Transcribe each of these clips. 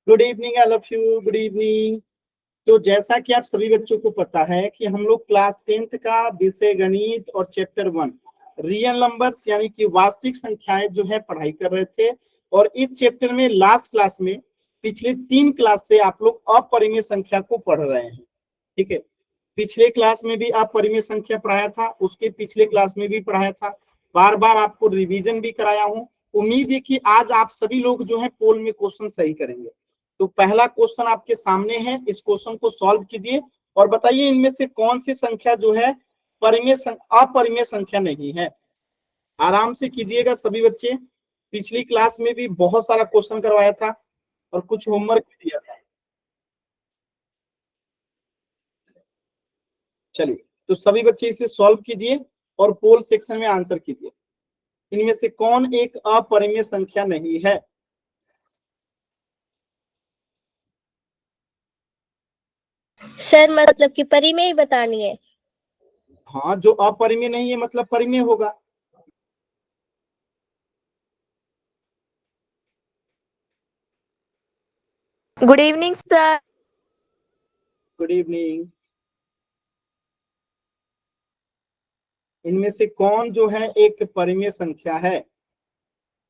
Good evening all of you, good evening. तो जैसा कि आप सभी बच्चों को पता है कि हम लोग क्लास 10th का विषय गणित और चैप्टर 1 रियल नंबर्स यानी कि वास्तविक संख्याएं जो है पढ़ाई कर रहे थे। और इस चैप्टर में लास्ट क्लास में पिछले 3 क्लास से आप लोग अपरिमेय संख्या को पढ़ रहे हैं। ठीक है, पिछले क्लास में भी अपरिमेय संख्या पढ़ाया था, उसके पिछले क्लास में भी पढ़ाया था, बार बार आपको रिवीजन भी कराया हूं। उम्मीद है कि आज आप सभी लोग जो है पोल में क्वेश्चन सही करेंगे। तो पहला क्वेश्चन आपके सामने है, इस क्वेश्चन को सॉल्व कीजिए और बताइए इनमें से कौन सी संख्या जो है अपरिमेय संख्या नहीं है। आराम से कीजिएगा सभी बच्चे। पिछली क्लास में भी बहुत सारा क्वेश्चन करवाया था और कुछ होमवर्क भी दिया था। चलिए, तो सभी बच्चे इसे सॉल्व कीजिए और पोल सेक्शन में आंसर कीजिए। इनमें से कौन एक अपरिमेय संख्या नहीं है? सर मतलब कि परिमेय ही बतानी है। हाँ, जो अपरिमेय नहीं है मतलब परिमेय होगा। Good evening sir. Good evening. इनमें से कौन जो है एक परिमेय संख्या है,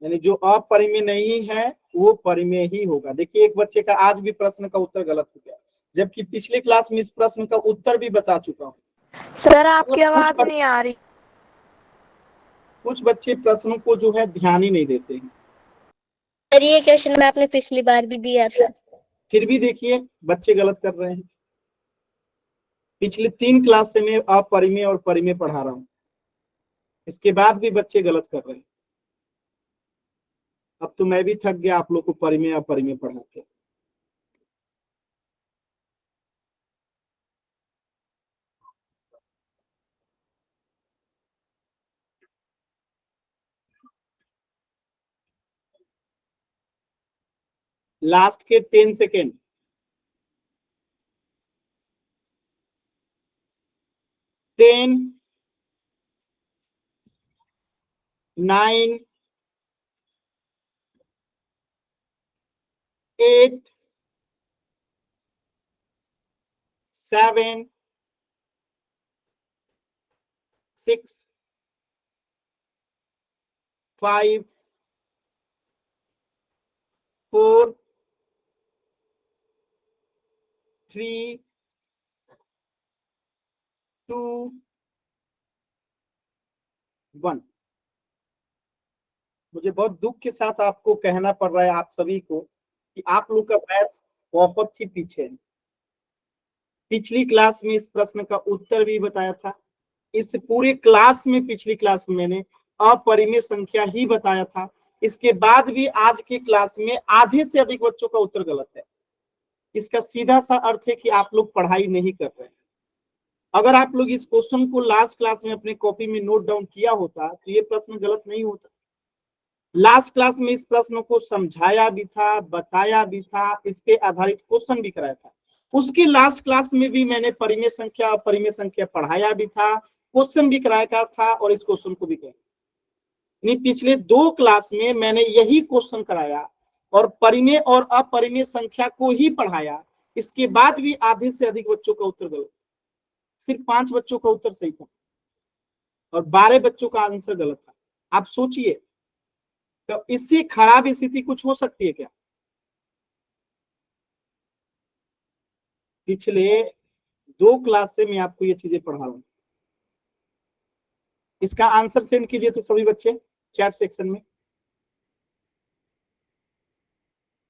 यानी जो अपरिमेय नहीं है वो परिमेय ही होगा। देखिए, एक बच्चे का आज भी प्रश्न का उत्तर गलत हो गया, जबकि पिछले क्लास में इस प्रश्न का उत्तर भी बता चुका हूँ। सर आपकी आवाज नहीं आ रही। कुछ बच्चे प्रश्नों को जो है ध्यान ही नहीं देते हैं। सर ये क्वेश्चन मैं आपने पिछली बार भी दिया था। फिर भी देखिए बच्चे गलत कर रहे हैं। पिछले 3 क्लास से मैं अपरिमेय और परिमेय पढ़ा रहा हूँ, इसके बाद भी बच्चे गलत कर रहे हैं। अब तो मैं भी थक गया आप लोग को परिमेय अपरिमेय पढ़ा के। लास्ट के 10 सेकेंड। 10, 9, 8, 7, 6, 5, 4, 3, 2, 1। मुझे बहुत दुख के साथ आपको कहना पड़ रहा है आप सभी को कि आप लोग का बैच बहुत ही पीछे है। पिछली क्लास में इस प्रश्न का उत्तर भी बताया था। इस पूरे क्लास में पिछली क्लास में मैंने अपरिमेय संख्या ही बताया था। इसके बाद भी आज की क्लास में आधे से अधिक बच्चों का उत्तर गलत है। इसका सीधा सा अर्थ है कि आप लोग पढ़ाई नहीं कर रहे हैं। अगर आप लोग इस क्वेश्चन को लास्ट क्लास में अपने कॉपी में नोट डाउन किया होता तो ये प्रश्न गलत नहीं होता। लास्ट क्लास में इस प्रश्न को समझाया भी था, बताया भी था, इस पे आधारित क्वेश्चन भी कराया था। उसके लास्ट क्लास में भी मैंने परिमेय संख्या अपरिमेय संख्या पढ़ाया भी था, क्वेश्चन भी कराया था और इस क्वेश्चन को भी कराया। पिछले 2 क्लास में मैंने यही क्वेश्चन कराया और परिमेय और अपरिमेय संख्या को ही पढ़ाया। इसके बाद भी आधे से अधिक बच्चों का उत्तर गलत, सिर्फ 5 बच्चों का उत्तर सही था और 12 बच्चों का आंसर गलत था। आप सोचिए, तो इससे खराब स्थिति कुछ हो सकती है क्या? पिछले 2 क्लास से मैं आपको ये चीजें पढ़ा रहा हूं। इसका आंसर सेंड कीजिए तो सभी बच्चे चैट सेक्शन में।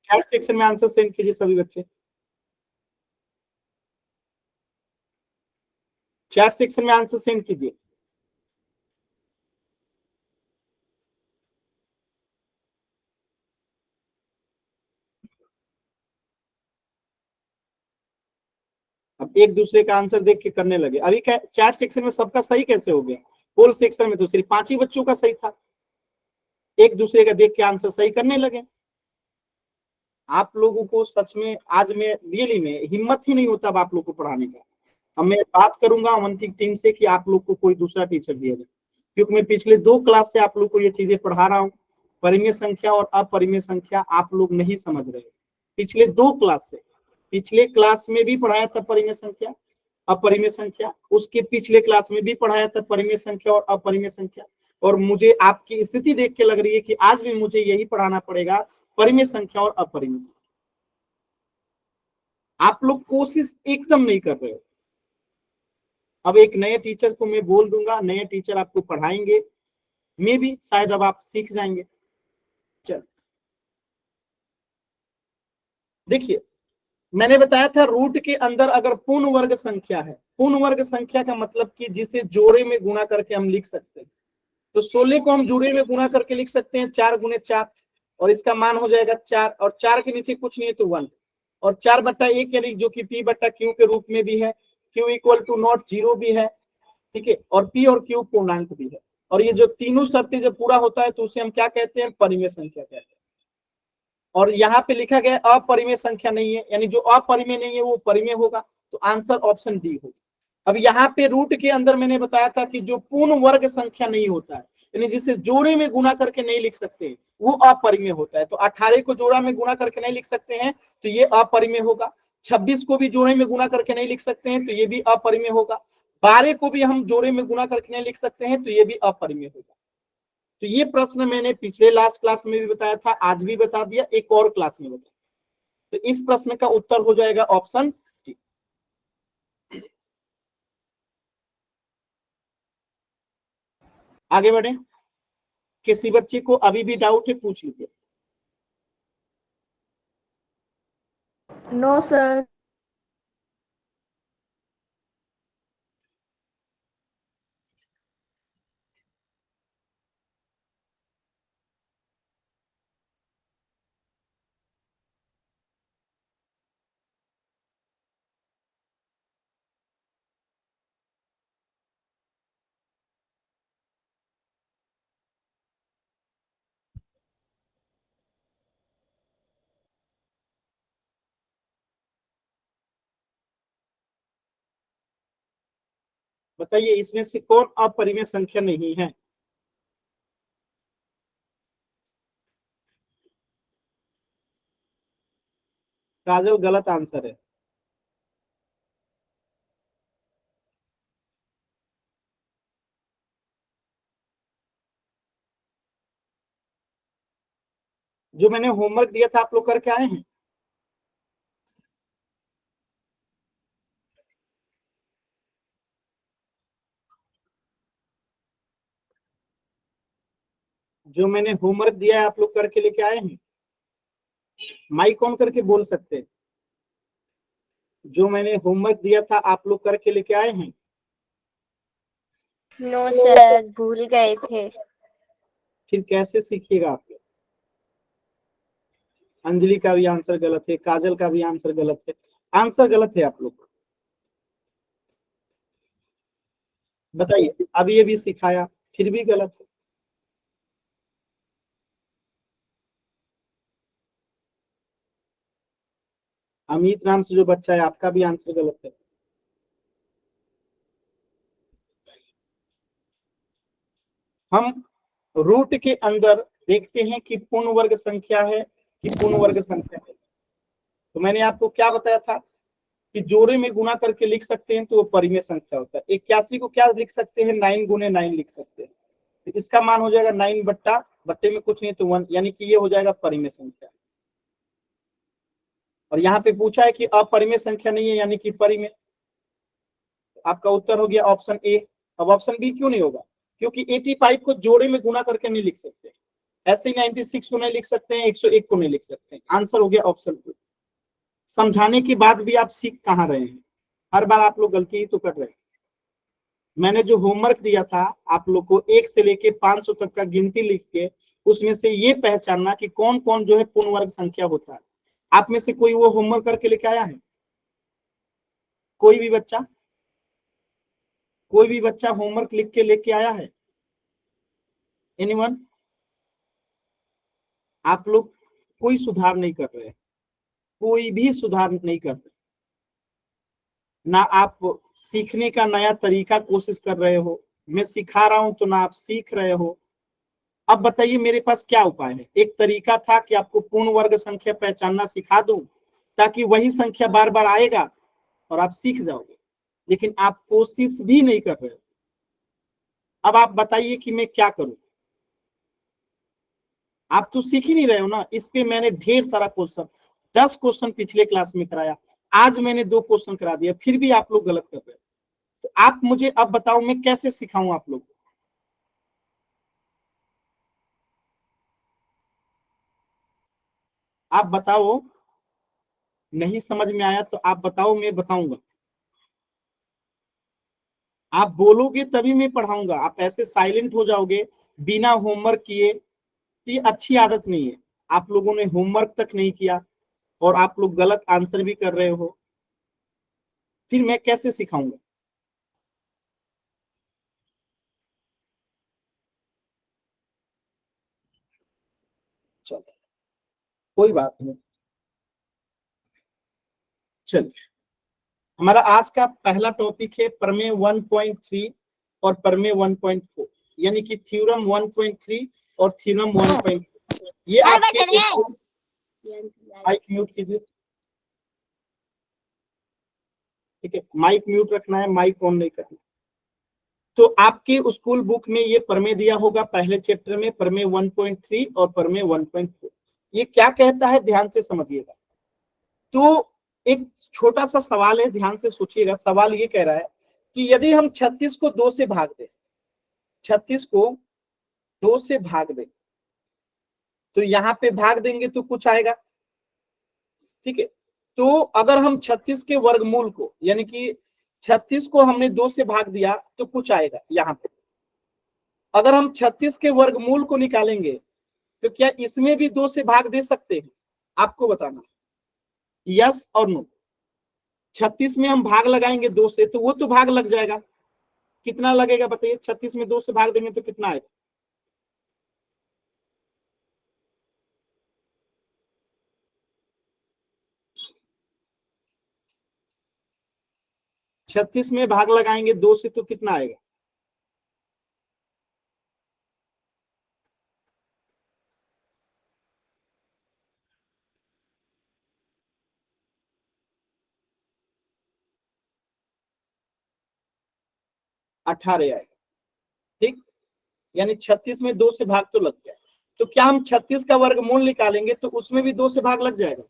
चैट सेक्शन में आंसर सेंड कीजिए सभी बच्चे। चैट सेक्शन में आंसर सेंड कीजिए। अब एक दूसरे का आंसर देख के करने लगे। अभी चैट सेक्शन में सबका सही कैसे हो गया? पोल सेक्शन में तो सिर्फ 5 ही बच्चों का सही था। एक दूसरे का देख के आंसर सही करने लगे। आप लोगों को सच में आज में रियली में हिम्मत ही नहीं होता अब आप लोग को पढ़ाने का। अब मैं बात करूंगा अवंतिक टीम से कि आप लोग को कोई दूसरा टीचर दिया जाए, क्योंकि मैं पिछले 2 क्लास से आप लोग को ये चीजें पढ़ा रहा हूँ। परिमेय संख्या और अपरिमेय संख्या आप लोग नहीं समझ रहे। पिछले 2 क्लास से। पिछले क्लास में भी पढ़ाया था परिमेय संख्या, अपरिमेय संख्या, उसके पिछले क्लास में भी पढ़ाया था परिमेय संख्या और अपरिमेय संख्या, और मुझे आपकी स्थिति देख के लग रही है कि आज भी मुझे यही पढ़ाना पड़ेगा, परिमेय संख्या और अपरिमेय संख्या। आप लोग कोशिश एकदम नहीं कर रहे हो। अब एक नए टीचर को मैं बोल दूंगा, नए टीचर आपको पढ़ाएंगे, मे भी शायद अब आप सीख जाएंगे। चल देखिए, मैंने बताया था रूट के अंदर अगर पूर्ण वर्ग संख्या है, पूर्ण वर्ग संख्या का मतलब कि जिसे जोड़े में गुणा करके हम लिख सकते हैं, तो 16 को हम जोड़े में गुणा करके लिख सकते हैं 4 गुने 4, और इसका मान हो जाएगा 4, और 4 के नीचे कुछ नहीं है तो 1, और 4/1 यानी जो कि P/Q के रूप में भी है, Q इक्वल टू नॉट 0 भी है, ठीक है, और P और Q पूर्णांक भी है, और ये जो तीनों शर्तें जब पूरा होता है तो उसे हम क्या कहते हैं, परिमेय संख्या कहते हैं। और यहाँ पे लिखा गया अपरिमेय संख्या नहीं है, यानी जो अपरिमेय नहीं है वो परिमेय होगा, तो आंसर ऑप्शन डी होगा। अब यहाँ पे रूट के अंदर मैंने बताया था कि जो पूर्ण वर्ग संख्या नहीं होता है, यानी जिसे जोड़े में गुणा करके नहीं लिख सकते, वो अपरिमेय होता है। तो 18 को जोड़ा में गुणा करके नहीं लिख सकते हैं तो ये अपरिमेय होगा। 26 को भी जोड़े में गुणा करके नहीं लिख सकते हैं तो ये भी अपरिमेय होगा। 12 को भी हम जोड़े में गुणा करके नहीं लिख सकते हैं तो ये भी अपरिमेय होगा। तो ये प्रश्न मैंने पिछले लास्ट क्लास में भी बताया था, आज भी बता दिया, एक और क्लास में बताया। तो इस प्रश्न का उत्तर हो जाएगा ऑप्शन डी। आगे बढ़े, किसी बच्चे को अभी भी डाउट है पूछ लीजिए। No sir. बताइए इसमें से कौन अपरिमेय संख्या नहीं है। काजल गलत आंसर है। जो मैंने होमवर्क दिया था आप लोग करके आए हैं? जो मैंने होमवर्क दिया है आप लोग करके लेके आए हैं? माइक ऑन करके बोल सकते हैं। जो मैंने होमवर्क दिया था आप लोग करके लेके आए हैं? नो सर, भूल गए थे। फिर कैसे सीखिएगा आप लोग? अंजलि का भी आंसर गलत है, काजल का भी आंसर गलत है, आंसर गलत है आप लोग। बताइए, अभी ये भी सिखाया फिर भी गलत है। अमित नाम से जो बच्चा है आपका भी आंसर गलत है। हम रूट के अंदर देखते हैं कि पूर्ण वर्ग संख्या है कि पूर्ण वर्ग संख्या है। तो मैंने आपको क्या बताया था कि जोड़े में गुणा करके लिख सकते हैं तो वो परिमेय संख्या होता है। 81 को क्या लिख सकते हैं, 9 गुने 9 लिख सकते हैं, तो इसका मान हो जाएगा 9 बट्टा बट्टे में कुछ नहीं तो 1, यानी कि ये हो जाएगा परिमेय संख्या। और यहाँ पे पूछा है कि अपरिमेय संख्या नहीं है यानी कि परिमेय, आपका उत्तर हो गया ऑप्शन ए। अब ऑप्शन बी क्यों नहीं होगा, क्योंकि 85 को जोड़े में गुणा करके नहीं लिख सकते, ऐसे ही 96 को नहीं लिख सकते हैं, 101 को नहीं लिख सकते हैं। आंसर हो गया ऑप्शन बी। समझाने के बाद भी आप सीख कहाँ रहे हैं, हर बार आप लोग गलती ही तो कर रहे हैं। मैंने जो होमवर्क दिया था आप लोग को 1 से लेके 500 तक का गिनती लिख के उसमें से ये पहचानना कि कौन कौन जो है पूर्ण वर्ग संख्या होता है। आप में से कोई वो होमवर्क करके लेके आया है? कोई भी बच्चा, कोई भी बच्चा होमवर्क लिख के लेके आया है? एनीवन? आप लोग कोई सुधार नहीं कर रहे, कोई भी सुधार नहीं कर रहे, ना आप सीखने का नया तरीका कोशिश कर रहे हो, मैं सिखा रहा हूं तो ना आप सीख रहे हो। अब बताइए मेरे पास क्या उपाय है। एक तरीका था कि आपको पूर्ण वर्ग संख्या पहचानना सिखा दूं, ताकि वही संख्या बार बार आएगा और आप सीख जाओगे, लेकिन आप कोशिश भी नहीं कर रहे हो। अब आप बताइए कि मैं क्या करूं? आप तो सीख ही नहीं रहे हो ना। इस पे मैंने ढेर सारा क्वेश्चन, 10 क्वेश्चन पिछले क्लास में कराया, आज मैंने 2 क्वेश्चन करा दिया, फिर भी आप लोग गलत कर रहे हो। तो आप मुझे अब बताओ मैं कैसे सिखाऊं आप लोग? आप बताओ, नहीं समझ में आया तो आप बताओ, मैं बताऊंगा। आप बोलोगे तभी मैं पढ़ाऊंगा। आप ऐसे साइलेंट हो जाओगे बिना होमवर्क किए, ये अच्छी आदत नहीं है। आप लोगों ने होमवर्क तक नहीं किया और आप लोग गलत आंसर भी कर रहे हो, फिर मैं कैसे सिखाऊंगा? चलो कोई बात नहीं। चलिए, हमारा आज का पहला टॉपिक है प्रमेय 1.3 और प्रमेय 1.4, यानी कि थ्योरम 1.3 और थ्योरम 1.4। ये आपके माइक म्यूट कीजिए, ठीक है? माइक म्यूट रखना है, माइक ऑन नहीं करना। तो आपके स्कूल बुक में ये प्रमेय दिया होगा पहले चैप्टर में, प्रमेय 1.3 और प्रमेय 1.4। ये क्या कहता है ध्यान से समझिएगा। तो एक छोटा सा सवाल है, ध्यान से सोचिएगा। सवाल ये कह रहा है कि यदि हम 36 को 2 से भाग दें, 36 को 2 से भाग दें, तो यहाँ पे भाग देंगे तो कुछ आएगा, ठीक है? तो अगर हम 36 के वर्गमूल को, यानी कि 36 को हमने 2 से भाग दिया तो कुछ आएगा यहाँ पे। अगर हम 36 के वर्गमूल को निकालेंगे तो क्या इसमें भी 2 से भाग दे सकते हैं? आपको बताना, यस और नो। 36 में हम भाग लगाएंगे 2 से तो वो तो भाग लग जाएगा। कितना लगेगा बताइए? 36 में 2 से भाग देंगे तो कितना आएगा? छत्तीस में भाग लगाएंगे 2 से तो कितना आएगा? अठारह आएगा, ठीक? यानी 36 में 2 से भाग तो लग गया। तो क्या हम 36 का वर्गमूल निकालेंगे तो उसमें भी 2 से भाग लग जाएगा?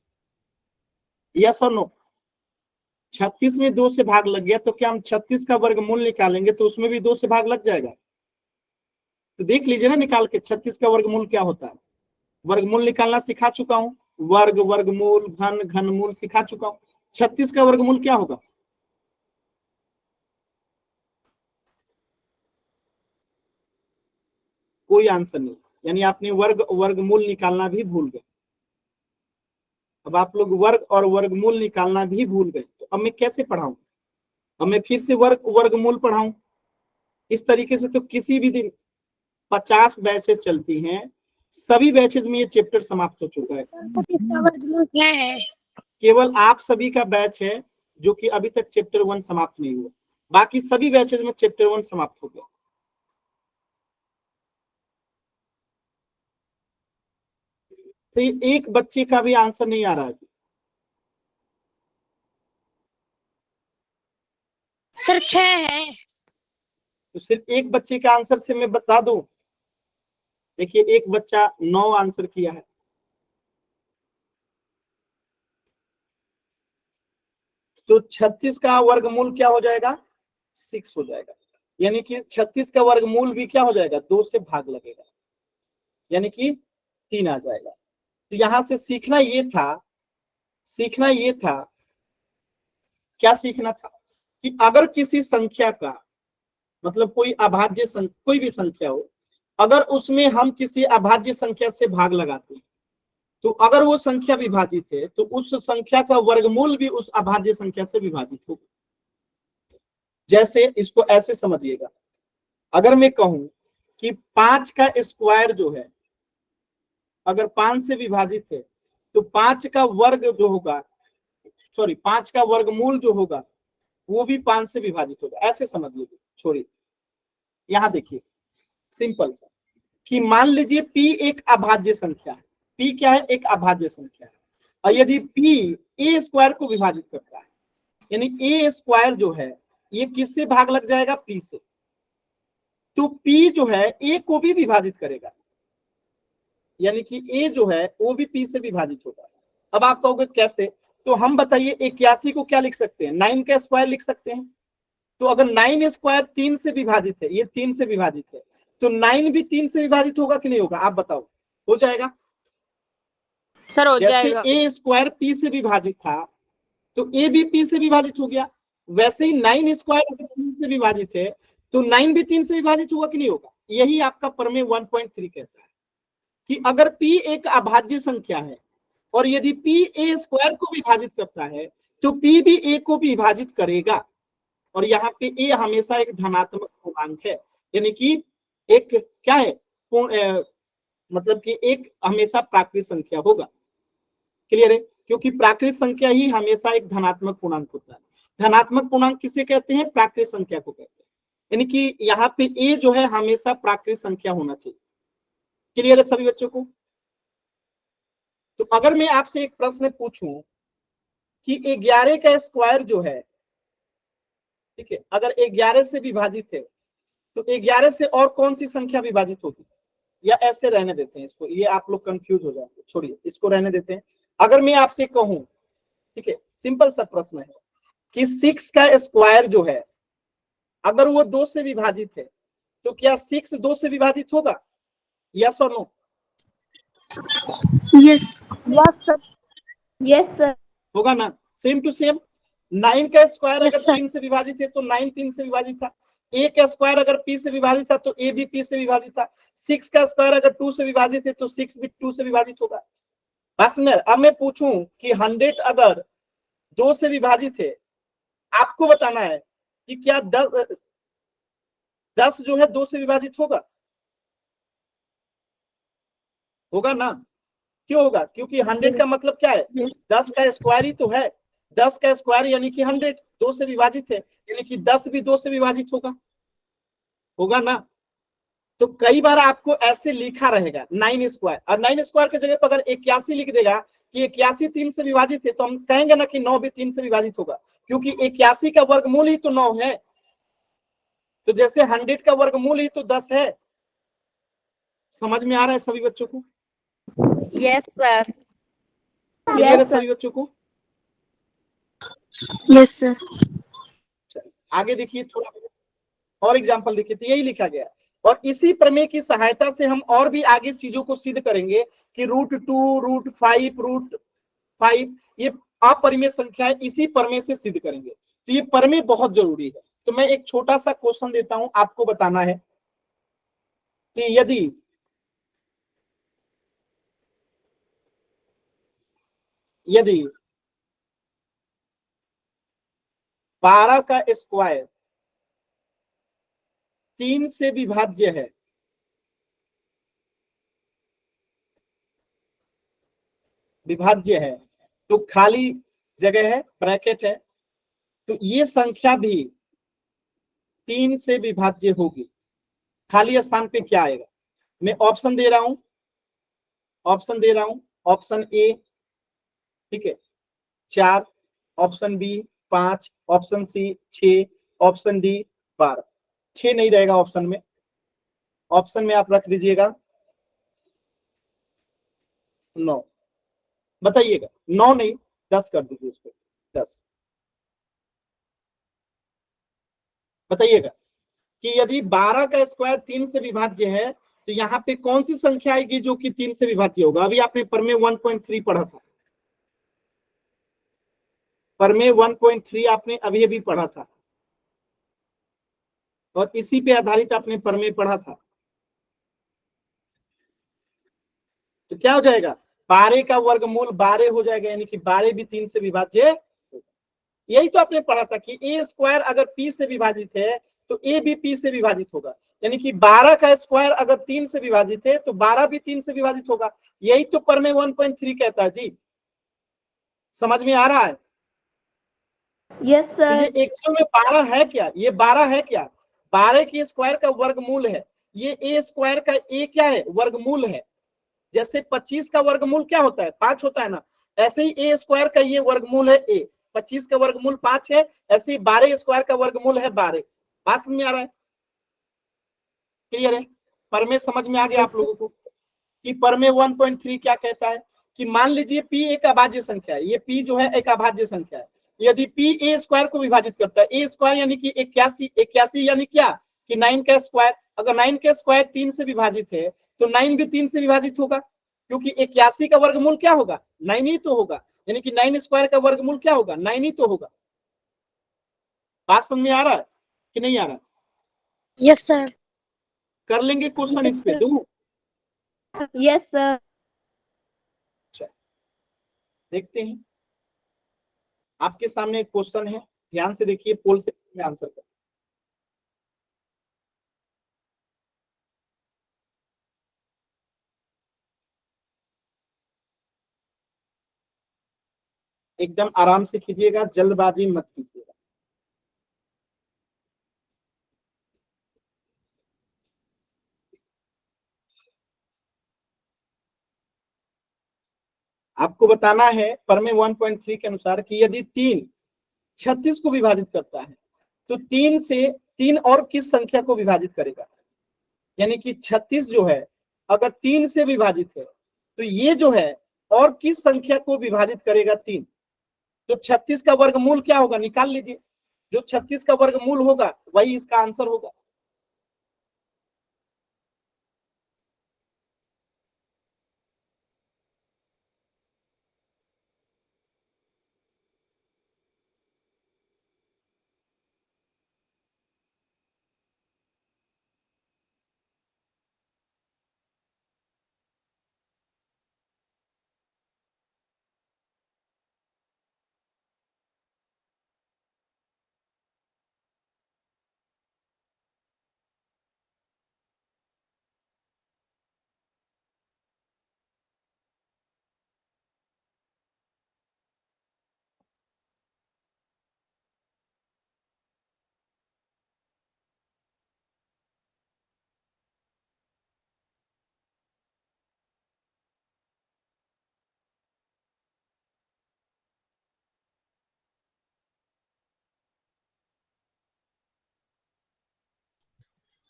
यस और नो? 36 में 2 से भाग लग गया तो क्या हम 36 का वर्गमूल निकालेंगे तो उसमें भी 2 से भाग लग जाएगा? तो देख लीजिए ना निकाल के 36 का वर्गमूल क्या होता है। वर्गमूल निकालना सिखा चुका हूं, वर्ग, वर्गमूल, घन, घनमूल सिखा चुका हूं। 36 का वर्गमूल क्या होगा? कोई आंसर नहीं, यानी आपने वर्ग वर्गमूल निकालना भी भूल गए। अब आप लोग वर्ग और वर्गमूल निकालना भी भूल गए, तो अब मैं कैसे पढ़ाऊं? अब मैं फिर से वर्ग वर्गमूल पढ़ाऊं? इस तरीके से तो किसी भी दिन 50 बैचेस चलती हैं, सभी बैचेस में ये चैप्टर समाप्त हो चुका है। इसका वर्गमूल क्या है? केवल आप सभी का बैच है जो कि अभी तक चैप्टर 1 समाप्त नहीं हुआ, बाकी सभी बैचेस में चैप्टर 1 समाप्त हो गया। तो ये एक बच्चे का भी आंसर नहीं आ रहा है। सर 6 है। तो सिर्फ एक बच्चे का आंसर से मैं बता दूं? देखिए, एक बच्चा 9 आंसर किया है। तो 36 का वर्गमूल क्या हो जाएगा? 6 हो जाएगा। यानी कि 36 का वर्गमूल भी क्या हो जाएगा? 2 से भाग लगेगा, यानी कि 3 आ जाएगा। तो यहां से सीखना ये था, सीखना ये था, क्या सीखना था? कि अगर किसी संख्या का, मतलब कोई अभाज्य कोई भी संख्या हो, अगर उसमें हम किसी अभाज्य संख्या से भाग लगाते हैं, तो अगर वो संख्या विभाजित है तो उस संख्या का वर्गमूल भी उस अभाज्य संख्या से विभाजित होगा। जैसे इसको ऐसे समझिएगा, अगर मैं कहूं कि 5 का स्क्वायर जो है अगर 5 से विभाजित है तो 5 का वर्ग जो होगा, सॉरी 5 का वर्गमूल जो होगा वो भी 5 से विभाजित होगा। ऐसे समझ लीजिए। छोड़िए, यहां देखिए सिंपल सा, कि मान लीजिए p एक अभाज्य संख्या है। p क्या है? एक अभाज्य संख्या है। और यदि p a स्क्वायर को विभाजित करता है, यानी a स्क्वायर जो है ये किससे भाग लग जाएगा, p से, तो p जो है a को भी विभाजित करेगा, यानी कि a जो है वो भी p से विभाजित होगा। अब आप कहोगे कैसे, तो हम बताइए 81 को क्या लिख सकते हैं, 9 का स्क्वायर लिख सकते हैं। तो अगर 9 स्क्वायर 3 से विभाजित है, ये 3 से विभाजित है, तो 9 भी 3 से विभाजित होगा कि नहीं होगा, आप बताओ, हो जाएगा सर हो जैसे जाएगा। a स्क्वायर p से विभाजित था तो a भी p से विभाजित हो गया, वैसे ही 9 स्क्वायर अगर 3 से विभाजित है तो 9 भी 3 से विभाजित होगा कि नहीं होगा। यही आपका प्रमेय 1.3 कहता है कि अगर p एक अभाज्य संख्या है और यदि p a स्क्वायर को विभाजित करता है तो p भी a को विभाजित करेगा, और यहाँ पे a हमेशा एक धनात्मक पूर्णांक है, यानी कि एक क्या है, मतलब कि एक हमेशा प्राकृत संख्या होगा। क्लियर है, क्योंकि प्राकृत संख्या ही हमेशा एक धनात्मक पूर्णांक होता है। धनात्मक पूर्णांक किसे कहते हैं, प्राकृत संख्या को कहते हैं, यानी कि यहाँ पे a जो है हमेशा प्राकृत संख्या होना चाहिए। क्लियर है सभी बच्चों को। तो अगर मैं आपसे एक प्रश्न पूछूं कि 11 का स्क्वायर जो है, ठीक है, अगर 11 से विभाजित है तो 11 से और कौन सी संख्या विभाजित होगी, या ऐसे रहने देते हैं इसको, ये आप लोग कंफ्यूज हो जाएंगे, छोड़िए इसको रहने देते हैं। अगर मैं आपसे कहूं, ठीक है, सिंपल सा प्रश्न है कि 6 का स्क्वायर जो है अगर वो 2 से विभाजित है तो क्या 6 2 से विभाजित होगा, यस और no. Yes sir, yes sir, होगा ना, सेम टू सेम। 9 का स्क्वायर Yes, अगर sir. 3 से विभाजित है तो 9 3 से विभाजित था। a का स्क्वायर अगर p से विभाजित था तो a भी p से विभाजित था। 6 का स्क्वायर अगर 2 से विभाजित है तो 6 भी 2 से विभाजित होगा। बस में अब मैं पूछूं कि 100 अगर 2 से विभाजित है, आपको बताना है कि क्या 10 जो है 2 से विभाजित होगा, होगा ना। क्यों होगा, क्योंकि 100 का मतलब क्या है, 10 का स्क्वायर ही तो है। 10 का स्क्वायर यानी कि 100 2 से विभाजित है, यानी कि 10 भी 2 से विभाजित होगा, होगा ना। तो कई बार आपको ऐसे लिखा रहेगा 9 स्क्वायर, और 9 स्क्वायर की जगह पर अगर 81 लिख देगा कि 81 3 से विभाजित है, तो हम कहेंगे ना कि 9 भी 3 से विभाजित होगा, क्योंकि 81 का वर्गमूल ही तो 9 है। तो जैसे 100 का वर्गमूल ही तो 10 है। समझ में आ रहा है सभी बच्चों को। Yes sir. क्लियर है सभी बच्चों को। Yes sir. आगे देखिए, थोड़ा और एग्जांपल देखिए, तो यही लिखा गया है। और इसी प्रमेय की सहायता से हम और भी आगे चीजों को सिद्ध करेंगे कि √2 √5 √5 ये अपरिमेय संख्या है, इसी प्रमेय से सिद्ध करेंगे। तो ये प्रमेय बहुत जरूरी है। तो मैं एक छोटा सा क्वेश्चन देता हूं, आपको बताना है कि यदि यदि 12 का स्क्वायर 3 से विभाज्य है, विभाज्य है तो खाली जगह है, ब्रैकेट है, तो ये संख्या भी 3 से विभाज्य होगी। खाली स्थान पे क्या आएगा, मैं ऑप्शन दे रहा हूं, ऑप्शन ए, ठीक है, 4, option B 5, option C 6, option D 12। 6 नहीं रहेगा ऑप्शन में आप रख दीजिएगा 9। बताइएगा, 9 नहीं 10 कर दीजिए इस पे, 10। बताइएगा कि यदि 12 का स्क्वायर 3 से विभाज्य है तो यहाँ पे कौन सी संख्या आएगी जो कि 3 से विभाज्य होगा। अभी आपने प्रमेय 1.3 पढ़ा था, प्रमेय 1.3 आपने अभी अभी पढ़ा था, और इसी पे आधारित आपने प्रमेय पढ़ा था। तो क्या हो जाएगा, 12 का वर्गमूल 12 हो जाएगा, यानी कि 12 भी 3 से विभाज्य। यही तो आपने पढ़ा था कि ए स्क्वायर अगर p से विभाजित है तो a भी p से विभाजित होगा, यानी कि 12 का स्क्वायर अगर 3 से विभाजित है तो 12 भी 3 से विभाजित होगा। यही तो प्रमेय 1.3 कहता है जी। समझ में आ रहा है। यस तो ये सर। एक्चुअल में 12 है क्या, ये 12 है क्या, 12 की स्क्वायर का वर्गमूल है। ये ए स्क्वायर का ए क्या है, वर्गमूल है। जैसे 25 का वर्गमूल क्या होता है, 5 होता है ना, ऐसे ही ए स्क्वायर का ये वर्गमूल है ए, 25 का वर्गमूल 5 है, ऐसे ही 12 स्क्वायर का वर्गमूल है 12। बात समझ में आ रहा है? क्लियर है? परमेय समझ में आ गया आप लोगों को कि परमेय 1.3 क्या कहता है कि मान लीजिए p एक अभाज्य संख्या है, ये p जो है एक अभाज्य संख्या है, यदि p a स्क्वायर को विभाजित करता है, a स्क्वायर यानी कि 81, 81 यानी क्या कि 9 का स्क्वायर, अगर 9 का स्क्वायर 3 से विभाजित है तो 9 भी 3 से विभाजित होगा, क्योंकि 81 का वर्गमूल क्या होगा 9 ही तो होगा, यानी कि 9 स्क्वायर का वर्गमूल क्या होगा 9 ही तो होगा। बात समझ में आ रहा है कि नहीं आ रहा? Yes sir. कर लेंगे क्वेश्चन इस पे दूं? Yes sir. देखते हैं, आपके सामने एक क्वेश्चन है, ध्यान से देखिए, पोल से आंसर कर। एकदम आराम से कीजिएगा, जल्दबाजी मत कीजिएगा। आपको बताना है परमेय 1.3 के अनुसार कि यदि 3 36 को विभाजित करता है तो 3 से 3 और किस संख्या को विभाजित करेगा, यानी कि 36 जो है अगर 3 से विभाजित है तो ये जो है और किस संख्या को विभाजित करेगा 3, तो 36 का वर्गमूल क्या होगा निकाल लीजिए, जो 36 का वर्गमूल होगा वही इसका आंसर होगा।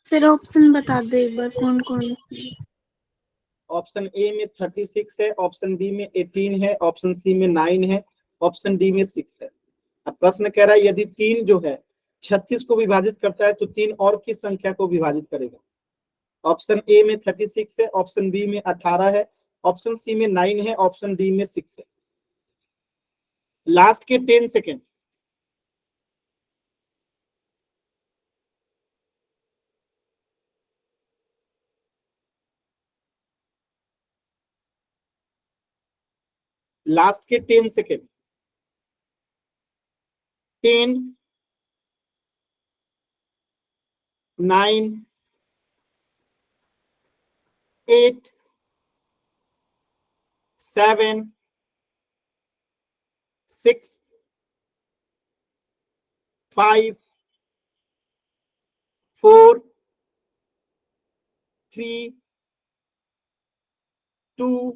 सर ऑप्शन बता दो एक बार कौन कौन से। ऑप्शन ए में 36 है, ऑप्शन बी में 18 है, ऑप्शन सी में 9 है, ऑप्शन डी में 6 है। अब प्रश्न कह रहा है यदि 3 जो है 36 को विभाजित करता है तो 3 और किस संख्या को विभाजित करेगा। ऑप्शन ए में 36 है, ऑप्शन बी में 18 है, ऑप्शन सी में 9 है, ऑप्शन डी में 6 है। लास्ट के 10 सेकेंड। लास्ट के 10 सेकेंड। 10, 9, 8, 7, 6, 5, 4, 3, 2,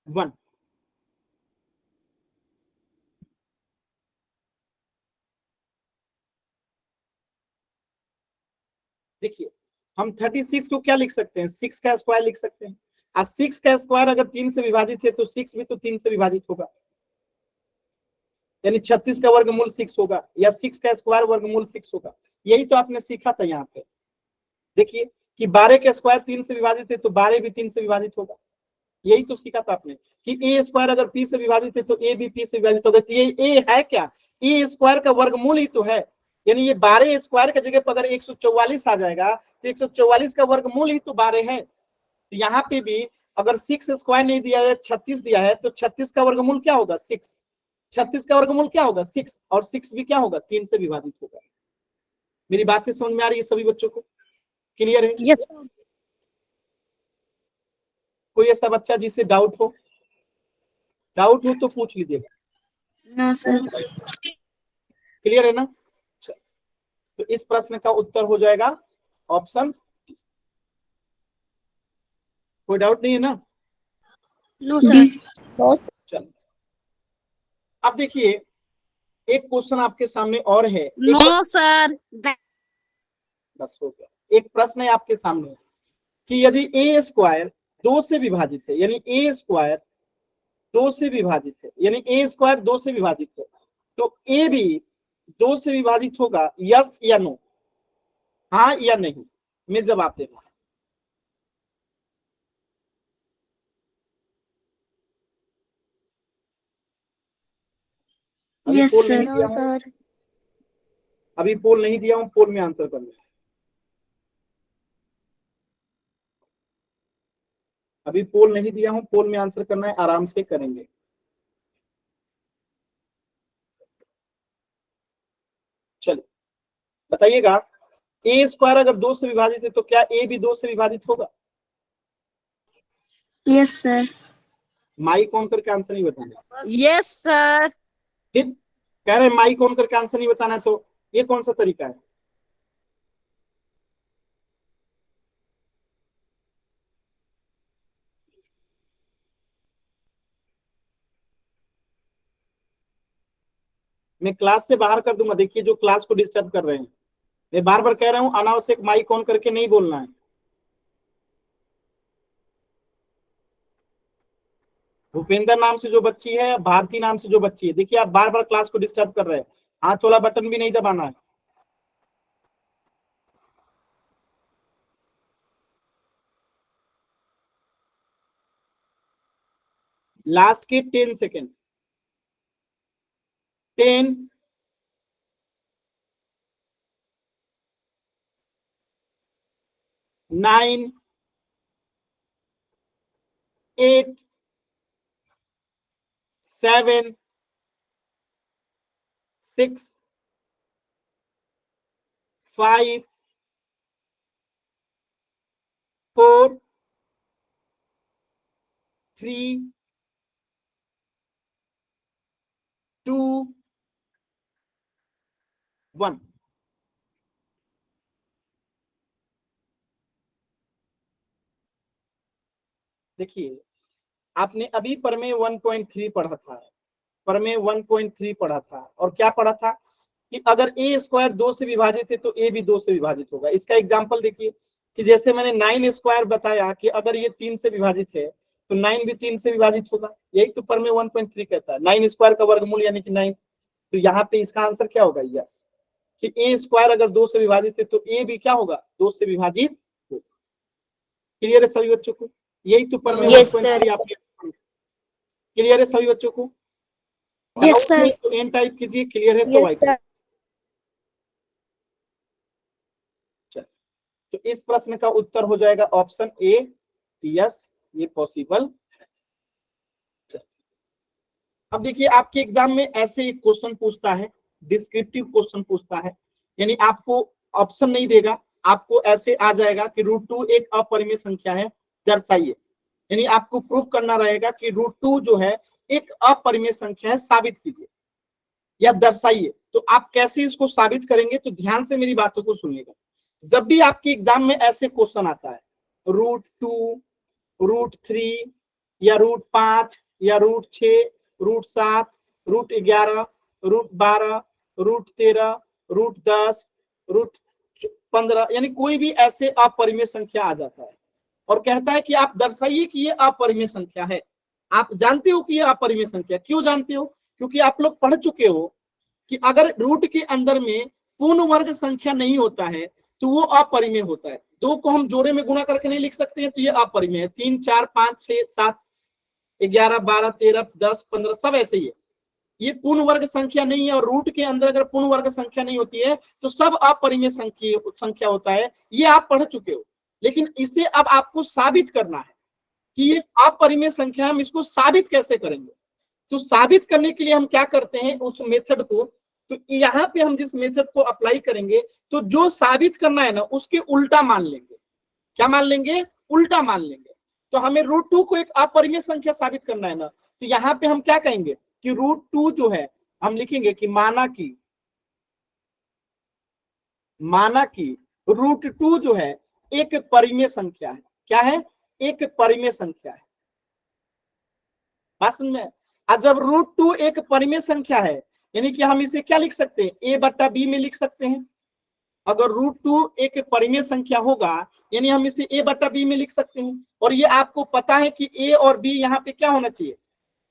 1। देखिए हम 36 को क्या लिख सकते हैं 6 का स्क्वायर लिख सकते हैं, और 6 का स्क्वायर अगर 3 से विभाजित है तो 6 भी तो 3 से विभाजित होगा, यानी 36 का वर्गमूल 6 होगा या 6 का स्क्वायर वर्गमूल 6 होगा। यही तो आपने सीखा था यहाँ पे। देखिए कि 12 का स्क्वायर 3 से विभाजित है तो 12 भी 3 से विभाजित होगा, यही तो सीखा था आपने कि ए स्क्वायर अगर पी से विभाजित है तो ए भी पी से विभाजित होगा। तो ये ए है क्या, ए स्क्वायर का वर्गमूल ही तो है, यानी ये 12 स्क्वायर की जगह पर अगर 144 आ जाएगा तो 144 का वर्गमूल ही तो 12 है। तो यहाँ पे भी अगर 6 स्क्वायर नहीं दिया है 36 दिया है तो 36 का वर्गमूल क्या होगा 6, 36 का वर्गमूल क्या होगा 6, और 6 भी क्या होगा 3 से विभाजित होगा। मेरी बातें समझ में आ रही है सभी बच्चों को, क्लियर है? यस कोई ऐसा बच्चा जिसे डाउट हो तो पूछ लीजिएगा। ना सर। क्लियर है ना? अच्छा, तो इस प्रश्न का उत्तर हो जाएगा ऑप्शन। कोई डाउट नहीं है ना? No sir. चलो अब देखिए एक क्वेश्चन आपके सामने और है। No sir. बस हो गया। एक प्रश्न है आपके सामने कि यदि ए स्क्वायर 2 से विभाजित है, यानी ए स्क्वायर 2 से विभाजित है, यानी ए स्क्वायर 2 से विभाजित है, तो ए भी 2 से विभाजित होगा, यस या नो, हाँ या नहीं, में जवाब देना है। अभी यस पोल सर। नहीं दिया हूं, अभी पोल नहीं दिया हूं, पोल में आंसर करना है। अभी पोल नहीं दिया हूं, पोल में आंसर करना है, आराम से करेंगे। चलिए बताइएगा, ए स्क्वायर अगर 2 से विभाजित है तो क्या ए भी 2 से विभाजित होगा? Yes sir. माइक ऑन करके आंसर नहीं बताना। Yes sir. फिर कह रहे माइक ऑन करके आंसर नहीं बताना है, तो ये कौन सा तरीका है? मैं क्लास से बाहर कर दूंगा। देखिए जो क्लास को डिस्टर्ब कर रहे हैं, मैं बार बार कह रहा हूं अनावश्यक माइक ऑन करके नहीं बोलना है। भूपेंद्र नाम से जो बच्ची है, भारती नाम से जो बच्ची है, देखिए आप बार बार क्लास को डिस्टर्ब कर रहे हैं। हाथ वाला बटन भी नहीं दबाना है। लास्ट के 10 सेकेंड, 10, 9, 8, 7, 6, 5, 4, 3, 2, 1। देखिए आपने अभी प्रमेय 1.3 पढ़ा था, प्रमेय 1.3 पढ़ा था, और क्या पढ़ा था कि अगर ए स्क्वायर 2 से विभाजित है तो ए भी 2 से विभाजित होगा। इसका एग्जांपल देखिए कि जैसे मैंने 9 स्क्वायर बताया कि अगर ये 3 से विभाजित है तो 9 भी 3 से विभाजित होगा। यही तो प्रमेय 1.3 कहता है, 9 स्क्वायर का वर्गमूल यानी कि 9। तो यहाँ पे इसका आंसर क्या होगा? यस, कि ए स्क्वायर अगर 2 से विभाजित है तो ए भी क्या होगा? 2 से विभाजित होगा। क्लियर है सभी बच्चों को? यही तो प्रमेय यस 1.3 सर। आपने, क्लियर है सभी बच्चों को? Yes sir. तो एन टाइप कीजिए, क्लियर है तो यस वाई सर। टाइप। तो इस प्रश्न का उत्तर हो जाएगा ऑप्शन ए, यस ये पॉसिबल है। अब देखिए आपके एग्जाम में ऐसे एक क्वेश्चन पूछता है, डिस्क्रिप्टिव क्वेश्चन पूछता है, यानी आपको ऑप्शन नहीं देगा, आपको ऐसे आ जाएगा कि √2 एक अपरिमेय संख्या है, दर्शाइए। यानी आपको प्रूफ करना रहेगा कि √2 जो है एक अपरिमेय संख्या है, साबित कीजिए या दर्शाइए। तो आप कैसे इसको साबित करेंगे? तो ध्यान से मेरी बातों को सुनिएगा। जब भी आपके एग्जाम में ऐसे क्वेश्चन आता है, √2, √3 या √5 या √6, √7, √11, √12, √13, √10, √15, यानी कोई भी ऐसे अपरिमेय संख्या आ जाता है और कहता है कि आप दर्शाइए कि ये अपरिमेय संख्या है। आप जानते हो कि ये अपरिमेय संख्या, क्यों जानते हो? क्योंकि आप लोग पढ़ चुके हो कि अगर रूट के अंदर में पूर्ण वर्ग संख्या नहीं होता है तो वो अपरिमेय होता है। 2 को हम जोड़े में गुणा करके नहीं लिख सकते हैं तो ये अपरिमेय है। 3, 4, 5, 6, 7, 11, 12, 13, 10, 15 सब ऐसे ही है। ये पूर्ण वर्ग संख्या नहीं है, और रूट के अंदर अगर पूर्ण वर्ग संख्या नहीं होती है तो सब अपरिमेय संख्या होता है। ये आप पढ़ चुके हो, लेकिन इसे अब आपको साबित करना है कि ये अपरिमेय संख्या, हम इसको साबित कैसे करेंगे? तो साबित करने के लिए हम क्या करते हैं उस मेथड को, तो यहाँ पे हम जिस मेथड को अप्लाई करेंगे तो जो साबित करना है ना उसके उल्टा मान लेंगे। क्या मान लेंगे? उल्टा मान लेंगे। तो हमें √2 को एक अपरिमेय संख्या साबित करना है ना, तो यहाँ पे हम क्या कहेंगे कि √2 जो है हम लिखेंगे कि माना कि √2 जो है एक परिमेय संख्या है। क्या है? एक परिमेय संख्या है। बात समझ में? और जब √2 एक परिमेय संख्या है, यानी कि हम इसे क्या लिख सकते हैं, a/b में लिख सकते हैं। अगर √2 एक परिमेय संख्या होगा, यानी हम इसे a/b में लिख सकते हैं। और ये आपको पता है कि a और b यहाँ पे क्या होना चाहिए,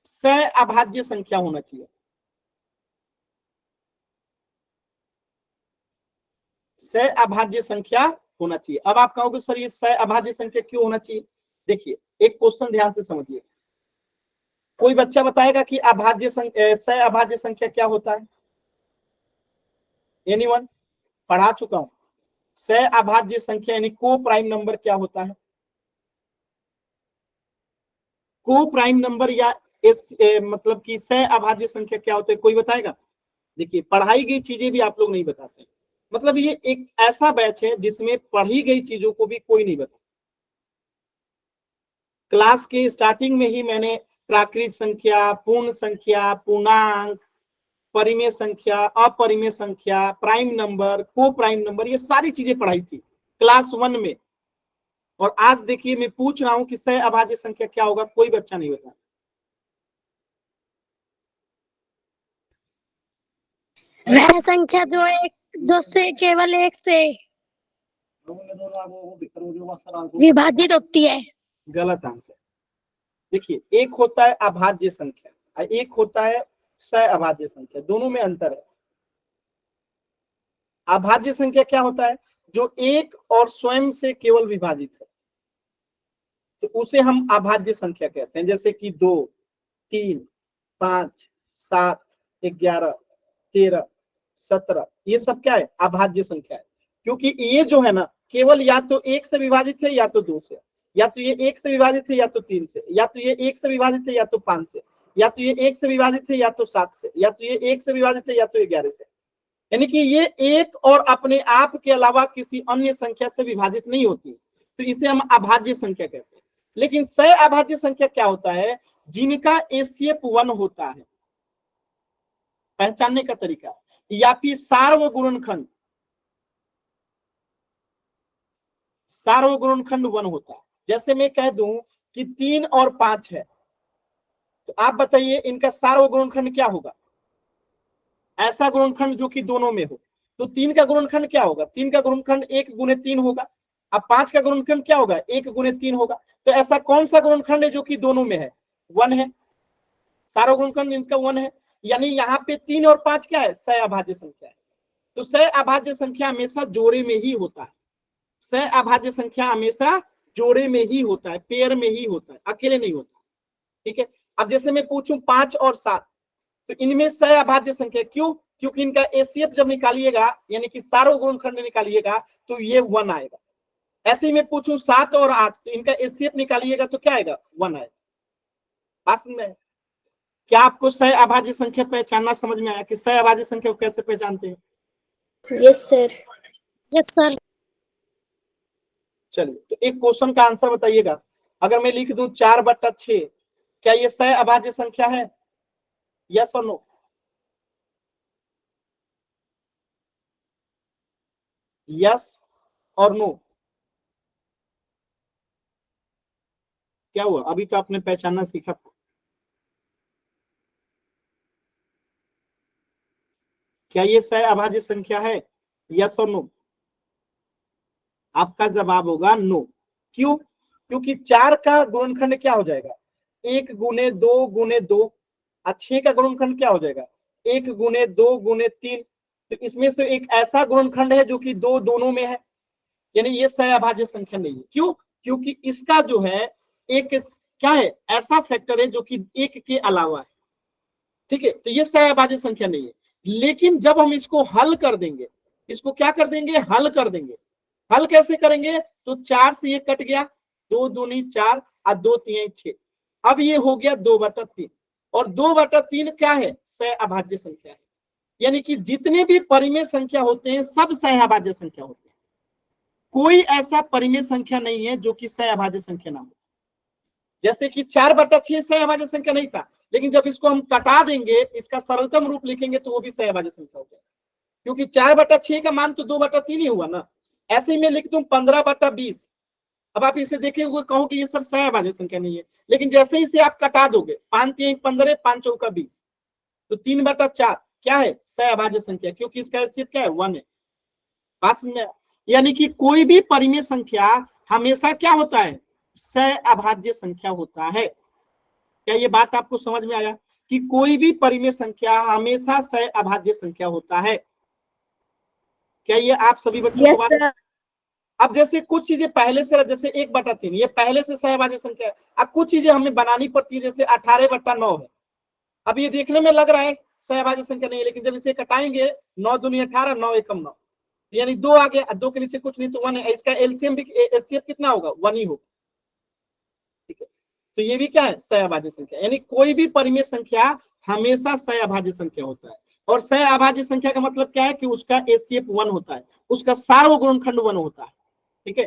सहअभाज्य संख्या होना चाहिए। सहअभाज्य संख्या होना चाहिए। अब आप कहोगे सर ये सहअभाज्य संख्या क्यों होना चाहिए? देखिए एक क्वेश्चन ध्यान से समझिए। कोई बच्चा बताएगा कि अभाज्य संख्या, सहअभाज्य संख्या क्या होता है? एनीवन? पढ़ा चुका हूं। सहअभाज्य संख्या यानी को प्राइम नंबर क्या होता है? को प्राइम नंबर या मतलब कि सहअभाज्य संख्या क्या होता है, कोई बताएगा? देखिए पढ़ाई गई चीजें भी आप लोग नहीं बताते, मतलब ये एक ऐसा बैच है जिसमें पढ़ी गई चीजों को भी कोई नहीं बताता। क्लास के स्टार्टिंग में ही मैंने प्राकृत संख्या, पूर्ण संख्या, पूर्णांक, परिमेय संख्या, अपरिमेय संख्या, प्राइम नंबर, को प्राइम नंबर, ये सारी चीजें पढ़ाई थी क्लास 1 में। और आज देखिए मैं पूछ रहा हूं कि सहअभाज्य संख्या क्या होगा, कोई बच्चा नहीं बता। वह संख्या जो से केवल एक से विभाजित होती है। गलत आंसर। देखिए एक होता है अभाज्य संख्या, एक होता है सहअभाज्य संख्या, दोनों में अंतर है। अभाज्य संख्या क्या होता है, जो एक और स्वयं से केवल विभाजित है, तो उसे हम अभाज्य संख्या कहते हैं। जैसे कि 2, 3, 5, 7, 11, 13, 17, ये सब क्या है, अभाज्य संख्या है। क्योंकि ये जो है ना केवल या तो एक से विभाजित है या तो 2 से, या तो ये एक से विभाजित है या तो 3 से, या तो ये एक से विभाजित है या तो 5 से, या तो ये एक से विभाजित है या तो 7 से, या तो ये एक से विभाजित है या तो 11 से। यानी कि ये एक और अपने आप के अलावा किसी अन्य संख्या से विभाजित नहीं होती, तो इसे हम अभाज्य संख्या कहते हैं। लेकिन सहअभाज्य संख्या क्या होता है, जिनका एसीएफ 1 होता है। पहचानने का तरीका, या फिर सार्वगुणनखंड, सार्वगुणनखंड 1 होता है। जैसे मैं कह दूं कि 3 और 5 है, तो आप बताइए इनका सार्वगुणनखंड क्या होगा? ऐसा गुणनखंड जो कि दोनों में हो। तो 3 का गुणनखंड क्या होगा, 3 का गुणनखंड 1 गुणे 3 होगा। अब 5 का गुणनखंड क्या होगा, 1 गुणे 3 होगा। तो ऐसा कौन सा गुणनखंड है जो कि दोनों में है, 1 है। सार्वगुणनखंड इनका 1 है, यानी यहाँ पे 3 और 5 क्या है, सहअभाज्य संख्या है। तो सहअभाज्य संख्या हमेशा जोड़े में ही होता है। सहअभाज्य संख्या हमेशा जोड़े में ही होता है, पेयर में ही होता है, अकेले नहीं होता। ठीक है। अब जैसे मैं पूछूं 5 और 7, तो इनमें सहअभाज्य संख्या, क्यों? क्योंकि इनका एसीएफ जब निकालिएगा, यानी कि सार्वगुणनखंड निकालिएगा, तो ये 1 आएगा। ऐसे ही मैं पूछूं 7 और 8, तो इनका एसीएफ निकालिएगा तो क्या आएगा, 1 आएगा। बात में क्या आपको सहअभाज्य संख्या पहचानना समझ में आया कि सहअभाज्य संख्या को कैसे पहचानते हैं? Yes sir. Yes sir. चलिए तो एक क्वेश्चन का आंसर बताइएगा। अगर मैं लिख दूं 4/6, क्या ये सहअभाज्य संख्या है, यस और नो? यस और नो? क्या हुआ, अभी तो आपने पहचानना सीखा था। क्या ये सहअभाज्य संख्या है, यस और नो? आपका जवाब होगा नो। क्यों? क्योंकि 4 का गुणनखंड क्या हो जाएगा, 1 गुणे 2 गुणे 2। 6 का गुणनखंड क्या हो जाएगा, 1 गुणे 2 गुणे 3। तो इसमें से एक ऐसा गुणनखंड है जो कि दोनों में है, यानी ये सहअभाज्य संख्या नहीं है। क्यों? क्योंकि इसका जो है एक क्या है, ऐसा फैक्टर है जो कि 1 के अलावा है। ठीक है, तो ये सहअभाज्य संख्या नहीं है। लेकिन जब हम इसको हल कर देंगे, इसको क्या कर देंगे, हल कर देंगे। हल कैसे करेंगे, तो 4 से ये कट गया, 2 दूनी 4 और 2 3 6। अब ये हो गया 2/3, और 2/3 क्या है, सहअभाज्य संख्या है। यानी कि जितने भी परिमेय संख्या होते हैं सब सहअभाज्य संख्या होते हैं। कोई ऐसा परिमेय संख्या नहीं है जो कि सहअभाज्य संख्या ना हो। जैसे कि 4/6 सहअभाज्य संख्या नहीं था, लेकिन जब इसको हम कटा देंगे, इसका सरलतम रूप लिखेंगे, तो वो भी सहअभाज्य संख्या हो जाएगा। क्योंकि 4/6 का मान तो 2/3 ही हुआ ना। ऐसे ही मैं लिख दूं 15/20, अब आप इसे देखे हुए कहो कि ये सर सह अभाज्य संख्या नहीं है, लेकिन जैसे ही इसे आप कटा दोगे 5 3 15 5 चौका 20, तो 3/4 क्या है सह अभाज्य संख्या, क्योंकि इसका एचसीएफ क्या है 1 है। पास में यानी कि कोई भी परिमेय संख्या हमेशा क्या होता है सह अभाज्य संख्या होता है। क्या ये बात आपको समझ में आया कि कोई भी परिमेय संख्या हमेशा सह अभाज्य संख्या होता है? क्या ये आप सभी बच्चों को बात? अब जैसे कुछ चीजें पहले से, जैसे 1/3 ये पहले से सह अभाज्य संख्या है, अब कुछ चीजें हमें बनानी पड़ती है, जैसे 18/9 है। अब ये देखने में लग रहा है सह अभाज्य संख्या नहीं है, लेकिन जब इसे कटाएंगे 9 दूनी 18 9 एकम 9, यानी 2 आ गया, 2 के नीचे कुछ नहीं तो 1 है। इसका एलसीएम भी एचसीएफ कितना होगा 1 ही होगा, ठीक है। तो ये भी क्या है सह अभाज्य संख्या, यानी कोई भी परिमेय संख्या हमेशा सह अभाज्य संख्या होता है। और सह अभाज्य संख्या का मतलब क्या है कि उसका एचसीएफ 1 होता है, उसका सार्वगुणनखंड 1 होता है, ठीक है।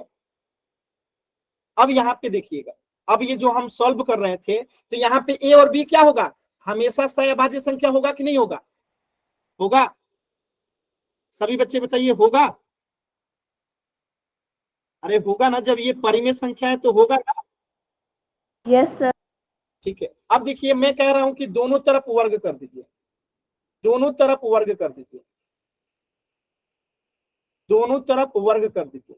अब यहाँ पे देखिएगा, अब ये जो हम सॉल्व कर रहे थे, तो यहाँ पे ए और बी क्या होगा हमेशा सह अभाज्य संख्या होगा कि नहीं होगा? होगा। सभी बच्चे बताइए होगा? अरे होगा ना, जब ये परिमेय संख्या है तो होगा ना। Yes sir. ठीक है, अब देखिए मैं कह रहा हूं कि दोनों तरफ वर्ग कर दीजिए, दोनों तरफ वर्ग कर दीजिए, दोनों तरफ वर्ग कर दीजिए।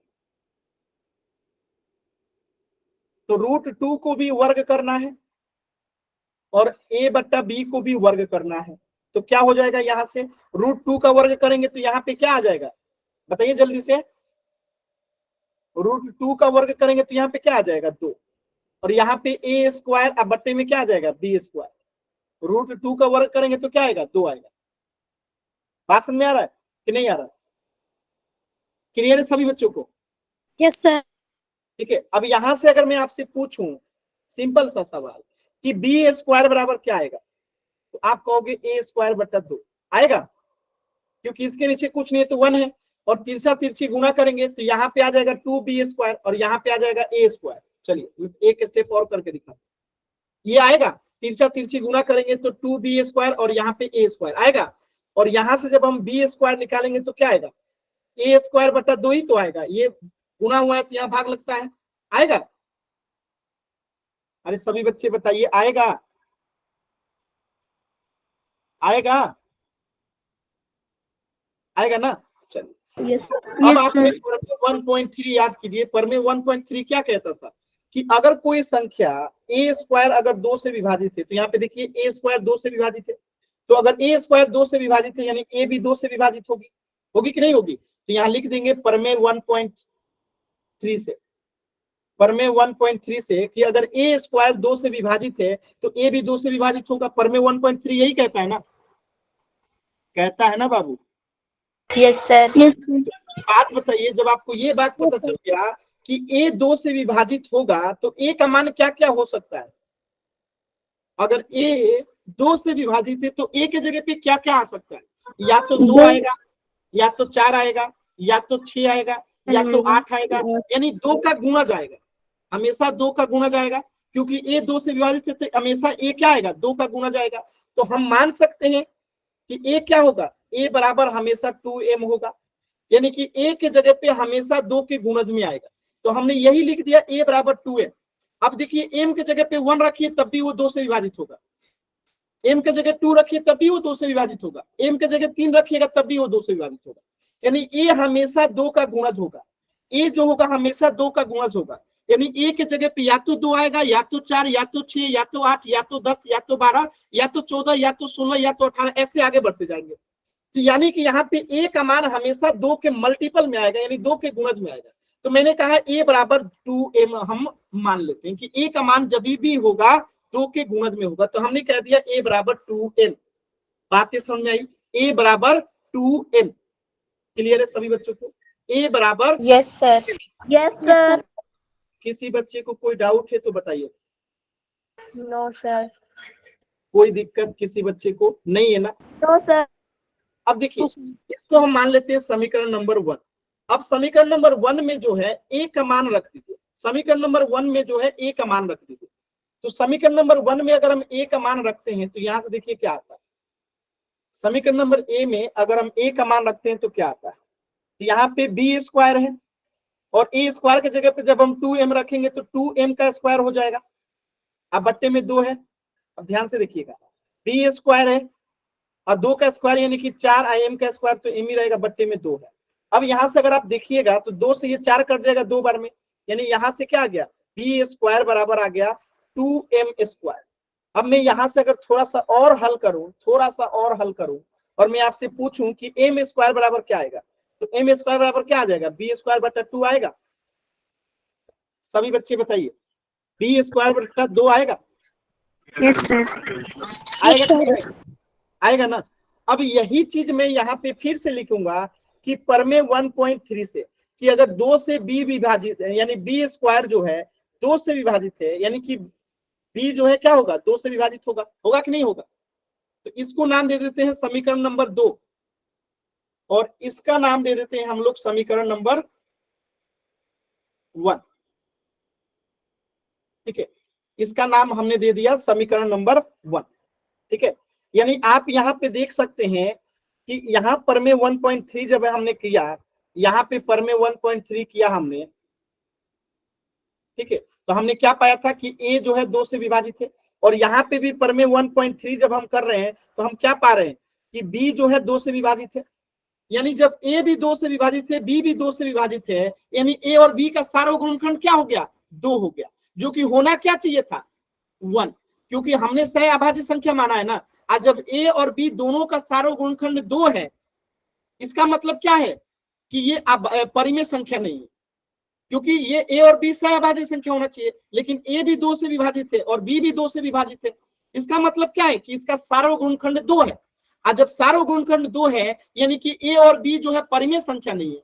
तो √2 को भी वर्ग करना है और a/b को भी वर्ग करना है, तो क्या हो जाएगा यहां से √2 का वर्ग करेंगे तो यहाँ पे क्या आ जाएगा बताइए जल्दी से। √2 का वर्ग करेंगे तो यहाँ पे क्या आ जाएगा 2, और यहाँ पे a² अब बट्टे में क्या आ जाएगा b²। √2 का वर्ग करेंगे तो क्या आएगा 2 आएगा। बात समझ में आ रहा है कि नहीं आ रहा? क्लियर है सभी बच्चों को? Yes sir. ठीक है, अब यहां से अगर मैं आपसे पूछूं सिंपल सा सवाल कि b² बराबर क्या आएगा, तो आप कहोगे a²/2 आएगा, क्योंकि इसके नीचे कुछ नहीं है तो 1 है, और तिरछा तिरछी गुणा करेंगे तो यहाँ पे आ जाएगा 2b² और यहाँ पे आ जाएगा a²। चलिए एक स्टेप और करके दिखा, ये आएगा तिरछा तिरछी गुणा करेंगे तो 2b² और यहाँ पे a² आएगा, और यहां से जब हम b² निकालेंगे तो क्या आएगा a²/2 ही तो आएगा, ये गुणा हुआ है तो यहाँ भाग लगता है, आएगा? अरे सभी बच्चे बताइए आएगा? आएगा? आएगा ना? चलिए यस अब आप 1.3 याद कीजिए। परमेय 1.3 क्या कहता था कि अगर कोई संख्या a² अगर 2 से विभाजित है, तो यहाँ पे देखिए a² 2 से विभाजित है, तो अगर a² 2 से विभाजित है यानी a भी 2 से विभाजित होगी, होगी कि नहीं होगी? तो यहाँ लिख देंगे परमेय 1.3 से, परमेय 1.3 से कि अगर a² 2 से विभाजित है तो a भी 2 से विभाजित होगा। परमेय 1.3 यही कहता है ना, कहता है ना बाबू? Yes sir. बात बताइए, जब आपको ये बात पता चल गया कि a 2 से विभाजित होगा तो a का मान क्या क्या हो सकता है? अगर a 2 से विभाजित है तो a के जगह पे क्या क्या आ सकता है? या तो 2 आएगा, या तो 4 आएगा, या तो 6 आएगा, या तो 8 आएगा, यानी 2 का गुणा जाएगा, हमेशा 2 का गुणा जाएगा, क्योंकि a 2 से विभाजित है तो हमेशा a क्या आएगा 2 का गुणा जाएगा। तो हम मान सकते हैं कि a क्या होगा, a बराबर हमेशा 2m होगा, यानी कि a के जगह पे हमेशा 2 के गुणज में आएगा। तो हमने यही लिख दिया a बराबर 2m। अब देखिए m के जगह पे 1 रखिए तब भी वो 2 से विभाजित होगा, m के जगह 2 रखिए तब भी वो 2 से विभाजित होगा, m के जगह 3 रखिएगा तब भी वो 2 से विभाजित होगा, यानी a हमेशा 2 का गुणज होगा, a जो होगा हमेशा 2 का गुणज होगा, यानी a के जगह पे या तो 2 आएगा, या तो 4, या तो 6, या तो 8, या तो 10, या तो 12, या तो 14, या तो 16, या तो 18, ऐसे आगे बढ़ते जाएंगे। तो यानी कि यहाँ पे a का मान हमेशा 2 के मल्टीपल में आएगा, यानी 2 के गुणज में आएगा। तो मैंने कहा a बराबर 2m हम मान लेते हैं कि a का मान जब भी होगा 2 के गुणज में होगा, तो हमने कह दिया a बराबर 2m। बातें समझ में आई? a बराबर 2m। क्लियर है सभी बच्चों को? a बराबर यस सर। Yes sir. किसी बच्चे को कोई डाउट है तो बताइए। No sir. कोई दिक्कत किसी बच्चे को नहीं है ना? No sir. अब देखिए इसको हम मान लेते हैं समीकरण नंबर 1। अब समीकरण नंबर 1 में जो है a का मान रख दीजिए, समीकरण नंबर 1 में जो है a का मान रख दीजिए। तो समीकरण नंबर 1 में अगर हम a का मान रखते हैं तो यहां से देखिए क्या आता है, समीकरण नंबर a में अगर हम a का मान रखते हैं तो क्या आता है, तो यहाँ पे b² है, और ए स्क्वायर की जगह पे जब हम 2m रखेंगे तो 2m का स्क्वायर हो जाएगा। अब बट्टे में 2 है, अब ध्यान से देखिएगा, बी स्क्वायर है और 2 का स्क्वायर यानी कि 4im का स्क्वायर, तो m ही रहेगा, बट्टे में 2 है। अब यहां से अगर आप देखिएगा तो 2 से ये 4 कट जाएगा 2 बार में, यानी यहां से क्या आ गया, बी स्क्वायर बराबर आ गया 2m स्क्वायर। अब मैं यहां से अगर थोड़ा सा और हल करूं और मैं आपसे पूछूं कि m स्क्वायर बराबर क्या आएगा, तो m स्क्वायर बराबर क्या आ जाएगा, बी स्क्वायर बटा 2 आएगा। सभी बच्चे बताइए, बी स्क्वायर बटा 2 आएगा? Yes sir. आएगा कि नहीं आएगा? आएगा ना। अब यही चीज मैं यहाँ पे फिर से लिखूंगा कि परमे 1.3 से, कि अगर 2 से b विभाजित है, यानी बी स्क्वायर जो है 2 से विभाजित है, यानी कि b जो है क्या होगा, 2 से विभाजित होगा, होगा कि नहीं होगा? तो इसको नाम दे देते हैं समीकरण नंबर 2 और इसका नाम दे देते हैं हम लोग समीकरण नंबर 1। ठीक है, इसका नाम हमने दे दिया समीकरण नंबर 1। ठीक है, यानी आप यहाँ पे देख सकते हैं कि यहाँ पर में 1.3 जब हमने किया, यहाँ पे पर में 1.3 किया हमने, ठीक है, तो हमने क्या पाया था कि a जो है 2 से विभाजित है, और यहाँ पे भी पर में 1.3 जब हम कर रहे हैं तो हम क्या पा रहे हैं कि b जो है 2 से विभाजित है, यानी जब a भी 2 से विभाजित है, b भी 2 से विभाजित है, यानी a और b का सारा गुणनखंड क्या हो गया, 2 हो गया, जो कि होना क्या चाहिए था, 1, क्योंकि हमने सह अभाज्य संख्या माना है ना। आज जब a और b दोनों का सारा गुणनखंड 2 है, इसका मतलब क्या है कि ये परिमेय संख्या नहीं है, क्योंकि ये a और b सह अभाज्य संख्या होना चाहिए, लेकिन a भी 2 से विभाजित है और b भी 2 से विभाजित है। इसका मतलब क्या है कि इसका सारा गुणनखंड 2 है। आज जब सारा गुणनखंड 2 है, यानी कि a और b जो है परिमेय संख्या नहीं है,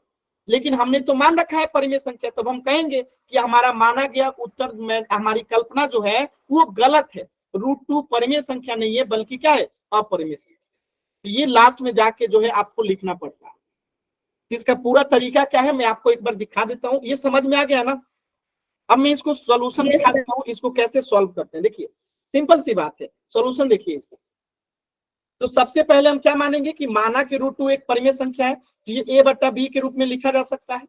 लेकिन हमने तो मान रखा है परिमेय संख्या, तब हम कहेंगे कि हमारा माना गया उत्तर में हमारी कल्पना जो है वो गलत है। √2 परिमेय संख्या नहीं है, बल्कि क्या है, अपरिमेय संख्या। तो ये लास्ट में जाके जो है आपको लिखना पड़ता है। इसका पूरा तरीका क्या है मैं आपको एक बार दिखा देता हूं, ये समझ में आ गया ना। अब मैं इसको सॉल्यूशन दिखा देता हूं, इसको कैसे सॉल्व करते हैं। देखिए सिंपल सी बात है, सॉल्यूशन देखिए इसका। तो सबसे पहले हम क्या मानेंगे कि माना कि √2 एक परिमेय संख्या है, तो ये a बट्टा b के रूप में लिखा जा सकता है,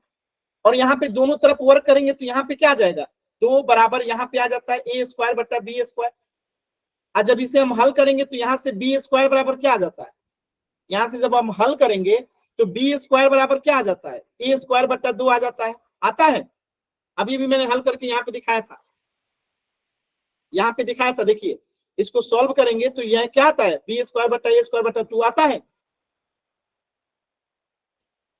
और यहाँ पे दोनों तरफ वर्ग करेंगे तो यहाँ पे क्या आ जाएगा, 2 बराबर यहाँ पे आ जाता है a स्क्वायर बट्टा b स्क्वायर। आज जब इसे हम हल करेंगे तो यहाँ से b स्क्वायर बराबर क्या आ जाता है, यहाँ से जब हम हल करेंगे तो b स्क्वायर बराबर क्या आ जाता है, a स्क्वायर बट्टा 2 आ जाता है, आता है। अभी भी मैंने हल करके यहाँ पे दिखाया था, यहाँ पे दिखाया था, देखिए इसको सॉल्व करेंगे तो यह क्या आता है, b स्क्वायर बट्टा a स्क्वायर बट्टा 2 आता है,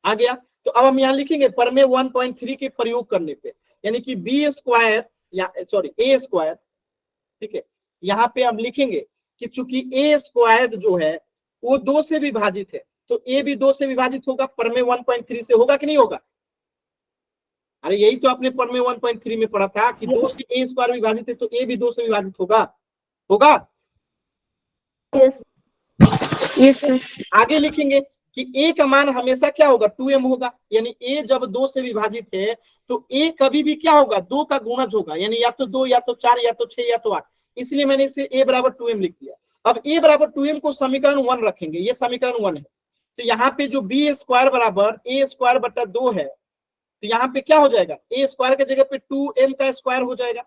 आ गया। तो अब हम यहाँ लिखेंगे परमेय 1.3 के प्रयोग करने पे, यानी कि b स्क्वायर या सॉरी a स्क्वायर, ठीक है, यहाँ पे हम लिखेंगे कि चूंकि a स्क्वायर जो है वो 2 से विभाजित है, तो a भी 2 से विभाजित होगा, परमेय 1.3 से होगा कि नहीं होगा। अरे यही तो आपने परमेय 1.3 में पढ़ा था कि 2 से a स्क्वायर विभाजित है तो a भी 2 से विभाजित होगा, होगा। Yes sir. आगे लिखेंगे कि a का मान हमेशा क्या होगा, 2m होगा, यानी a जब 2 से विभाजित है तो a कभी भी क्या होगा, 2 का गुणज होगा, यानी या तो 2 या तो 4 या तो 6 या तो 8, इसलिए मैंने इसे a बराबर 2m लिख दिया। अब a बराबर 2m को समीकरण 1 रखेंगे, ये समीकरण 1 है, तो यहाँ पे जो b स्क्वायर बराबर a स्क्वायर बट्टा 2 है, तो यहाँ पे क्या हो जाएगा, a स्क्वायर की जगह पे 2m का स्क्वायर हो जाएगा,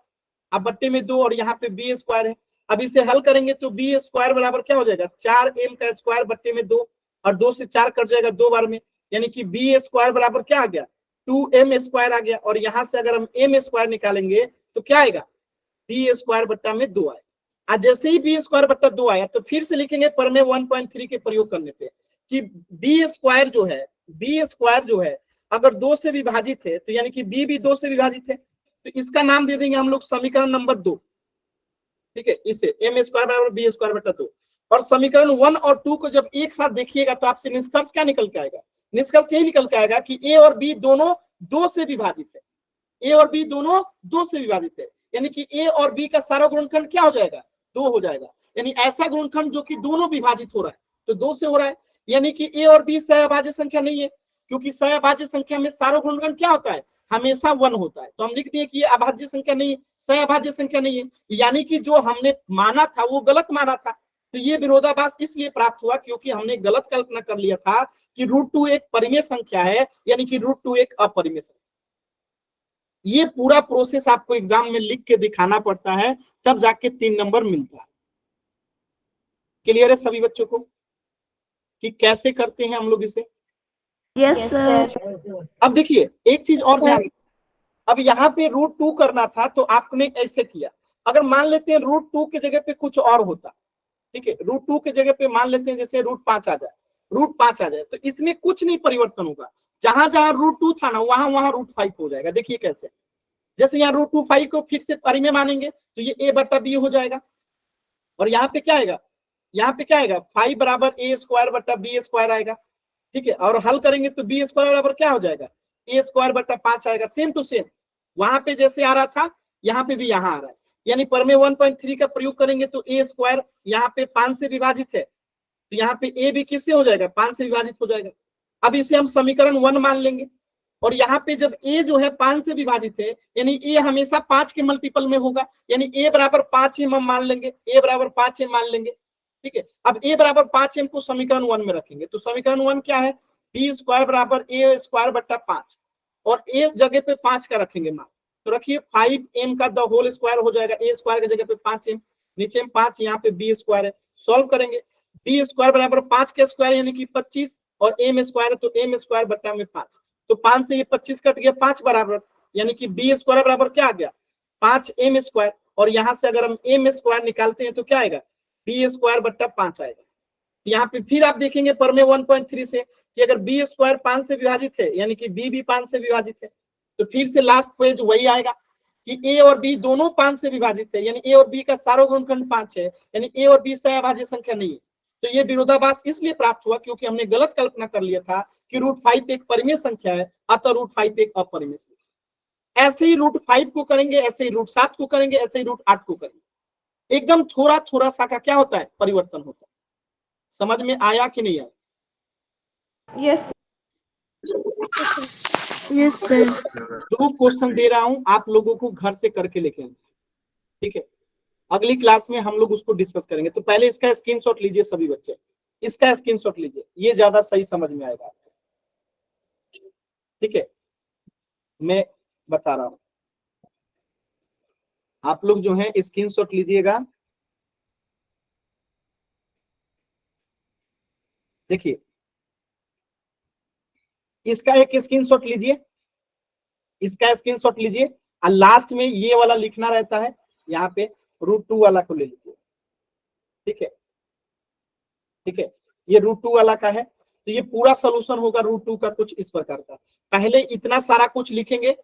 अब बट्टे में 2 और यहाँ पे b स्क्वायर है। अब इसे हल करेंगे तो b स्क्वायर बराबर क्या हो जाएगा, 4m का स्क्वायर बट्टे में 2, और 2 से 4 कट जाएगा 2 बार में, यानी कि b स्क्वायर बराबर क्या आ गया, 2m स्क्वायर आ गया, और यहाँ से अगर हम m स्क्वायर निकालेंगे तो क्या आएगा, b स्क्वायर बट्टा में 2 आएगा। आज जैसे ही b स्क्वायर बट्टा 2 आया तो फिर से लिखेंगे परमेय 1.3 के प्रयोग करने पे कि b स्क्वायर जो है अगर 2 से विभाजित है, तो यानी कि b भी 2 से विभाजित है, तो इसका नाम दे देंगे हम लोग समीकरण नंबर 2, ठीक है, इसे m स्क्वायर बराबर b स्क्वायर बटा 2। और समीकरण 1 और 2 को जब एक साथ देखिएगा तो आपसे निष्कर्ष क्या निकल के आएगा, निष्कर्ष यही निकल के आएगा कि a और b दोनों 2 से विभाजित है, a और b दोनों 2 से विभाजित है, यानी कि a और b का सारा गुणनखंड क्या हो जाएगा, 2 हो जाएगा, यानी ऐसा गुणनखंड जो कि दोनों विभाजित हो रहा है तो 2 से हो रहा है, यानी कि a और b सहअभाज्य संख्या नहीं है, क्योंकि सहअभाज्य संख्या में सारा गुणनखंड क्या होता है, हमेशा 1 होता है, तो हम लिख दिए कि ये अभाज्य संख्या नहीं है, सहअभाज्य संख्या नहीं है, यानी कि जो हमने माना था वो गलत माना था। तो ये विरोधाभास इसलिए प्राप्त हुआ क्योंकि हमने गलत कल्पना कर लिया था कि √2 एक परिमेय संख्या है, यानी कि √2 एक अपरिमेय संख्या। ये पूरा प्रोसेस आपको एग्जाम में लिख के दिखाना पड़ता है, तब जाके 3 नंबर मिलता है। क्लियर है सभी बच्चों को कि कैसे करते हैं हम लोग इसे? Yes sir. अब देखिए एक चीज और ध्यान, अब यहाँ पे √2 करना था तो आपने ऐसे किया। अगर मान लेते हैं √2 की जगह पे कुछ और होता, ठीक है, √2 की जगह पे मान लेते हैं जैसे √5 आ जाए, √5 आ जाए, तो इसमें कुछ नहीं परिवर्तन होगा। जहां जहां √2 था ना वहां वहां √5 हो जाएगा। देखिए कैसे, जैसे यहाँ √2 5 को फिर से परिमेय मानेंगे तो ये a/b हो जाएगा, और यहाँ पे क्या आएगा, यहाँ पे क्या आएगा, 5 बराबर a² आएगा, ठीक है। और हल करेंगे तो b² बराबर क्या हो जाएगा, a² 5 आएगा। सेम टू सेम वहां पे जैसे आ रहा था यहाँ पे भी यहाँ आ रहा है, यानी प्रमेय 1.3 का प्रयोग करेंगे तो a² यहाँ पे 5 से विभाजित है, तो यहाँ पे a भी किससे हो जाएगा, 5 से विभाजित हो जाएगा। अब इसे हम समीकरण 1 मान लेंगे, और यहाँ पे जब a जो है 5 से विभाजित है, यानी a हमेशा 5 के मल्टीपल में होगा, यानी a बराबर 5m हम मान लेंगे, a बराबर 5m मान लेंगे, ठीक है। अब a बराबर 5m को समीकरण 1 में रखेंगे तो समीकरण 1 क्या है, b² बराबर a²/5, और a जगह पे 5 का रखेंगे मान, तो रखिए 5m का द होल स्क्वायर हो जाएगा, a² की जगह पे 5m, नीचे में 5, यहाँ पे b² है। सॉल्व करेंगे, b² बराबर 5 के स्क्वायर यानी कि 25, और m² है तो m²/5, तो 5 से ये 25 कट गया, 5 बराबर, यानी कि b² बराबर क्या आ गया, 5m², और यहाँ से अगर हम m² निकालते हैं तो क्या आएगा, b²/5 आएगा। यहाँ पे फिर आप देखेंगे प्रमेय 1.3 से कि अगर b² 5 से विभाजित है, यानी कि b भी 5 से विभाजित है, तो फिर से लास्ट पेज वही आएगा कि a और b दोनों 5 से विभाजित है, यानी a और b का सारों गुणनखंड 5 है, यानी a और b सहअभाज्य संख्या नहीं है। तो ये विरोधाभास इसलिए प्राप्त हुआ क्योंकि हमने गलत कल्पना कर लिया था कि √5 एक परिमेय संख्या है, अतः √5 एक अपरिमेय संख्या। ऐसे ही √5 को करेंगे, ऐसे ही √7 को करेंगे, ऐसे ही √8 को करेंगे, एकदम थोड़ा थोड़ा सा का क्या होता है, परिवर्तन होता है। समझ में आया कि नहीं आया? Yes yes sir. 2 क्वेश्चन दे रहा हूं, आप लोगों को घर से करके लेके आएंगे, ठीक है। अगली क्लास में हम लोग उसको डिस्कस करेंगे, तो पहले इसका स्क्रीनशॉट लीजिए सभी बच्चे, इसका स्क्रीनशॉट लीजिए, ये ज्यादा सही समझ में आएगा आपको, ठीक है। मैं बता रहा हूं, आप लोग जो है स्क्रीनशॉट लीजिएगा। देखिए इसका एक स्क्रीनशॉट लीजिए, इसका स्क्रीनशॉट लीजिए, और लास्ट में ये वाला लिखना रहता है, यहाँ पे √2 वाला को ले लीजिए, ठीक है, ठीक है। ये √2 वाला का है, तो ये पूरा सोल्यूशन होगा √2 का कुछ इस प्रकार का। पहले इतना सारा कुछ लिखेंगे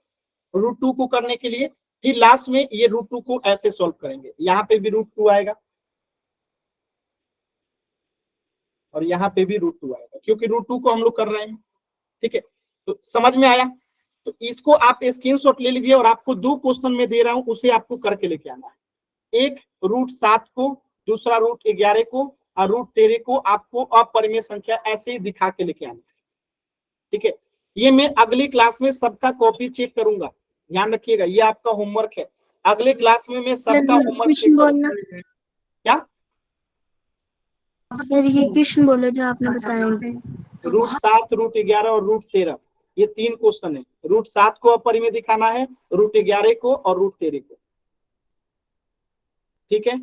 √2 को करने के लिए, फिर लास्ट में ये √2 को ऐसे सॉल्व करेंगे, यहाँ पे भी √2 आएगा और यहाँ पे भी √2 आएगा, क्योंकि √2 को हम लोग कर रहे हैं, ठीक है। तो समझ में आया? तो इसको आप स्क्रीनशॉट ले लीजिए, और आपको 2 क्वेश्चन में दे रहा हूं, उसे आपको करके लेके आना है। एक √7 को, दूसरा √11 को, और √13 को आपको अपरिमेय संख्या ऐसे ही दिखा के लेके आना है, ठीक है। ये मैं अगली क्लास में सबका कॉपी चेक करूंगा, ध्यान रखिएगा, ये आपका होमवर्क है। अगले क्लास में मैं सबका होमवर्क चेक करूंगा। क्या सर ये क्वेश्चन बोलो जो आपने बताए थे। √7, √11 और √13, ये 3 क्वेश्चन है। √7 को अपरिमेय दिखाना है, √11 को और √13 को, ठीक है।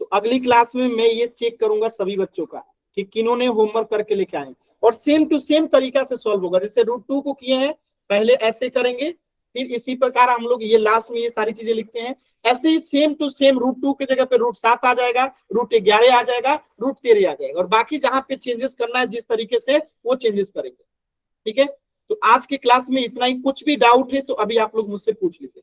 तो अगली क्लास में मैं ये चेक करूंगा सभी बच्चों का कि किन्होंने होमवर्क करके लेके आए, और सेम टू सेम तरीका से सॉल्व होगा। जैसे √2 को किए हैं, पहले ऐसे करेंगे, फिर इसी प्रकार हम लोग ये लास्ट में ये सारी चीजें लिखते हैं, ऐसे ही सेम टू सेम √2 की जगह पे √7 आ जाएगा, √11 आ जाएगा, √13 आ जाएगा, और बाकी जहां पे चेंजेस करना है जिस तरीके से वो चेंजेस करेंगे, ठीक है। तो आज की क्लास में इतना ही। कुछ भी डाउट है तो अभी आप लोग मुझसे पूछ लीजिए।